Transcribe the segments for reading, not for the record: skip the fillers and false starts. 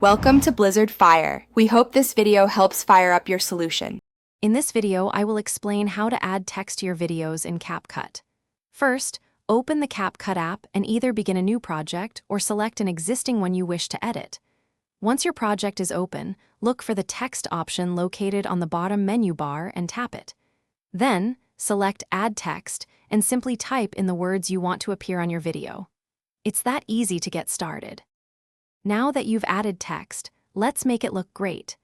Welcome to Blizzard Fire. We hope this video helps fire up your solution. In this video, I will explain how to add text to your videos in Capcut. First, open the Capcut app and either begin a new project or select an existing one you wish to edit. Once your project is open, look for the text option located on the bottom menu bar and tap it. Then, select Add Text and simply type in the words you want to appear on your video. It's that easy to get started. Now that you've added text, let's make it look great.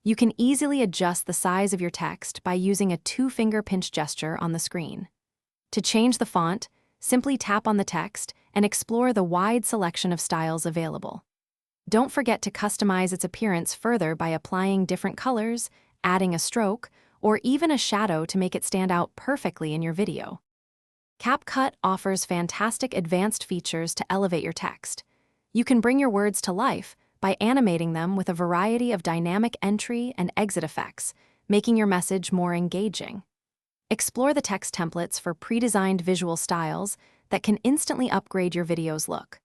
You can easily adjust the size of your text by using a two-finger pinch gesture on the screen. To change the font, simply tap on the text and explore the wide selection of styles available. Don't forget to customize its appearance further by applying different colors, adding a stroke, or even a shadow to make it stand out perfectly in your video. Capcut offers fantastic advanced features to elevate your text. You can bring your words to life by animating them with a variety of dynamic entry and exit effects, making your message more engaging. Explore the text templates for pre-designed visual styles that can instantly upgrade your video's look.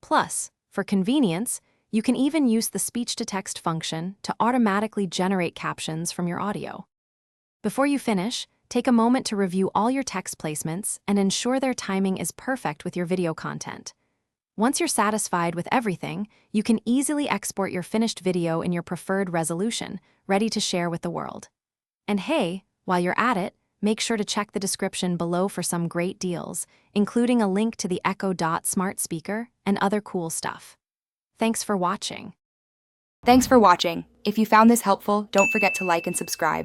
Plus, for convenience, you can even use the speech-to-text function to automatically generate captions from your audio. Before you finish, take a moment to review all your text placements and ensure their timing is perfect with your video content. Once you're satisfied with everything, you can easily export your finished video in your preferred resolution, ready to share with the world. And hey, while you're at it, make sure to check the description below for some great deals, including a link to the Echo Dot smart speaker and other cool stuff. Thanks for watching. Thanks for watching. If you found this helpful, don't forget to like and subscribe.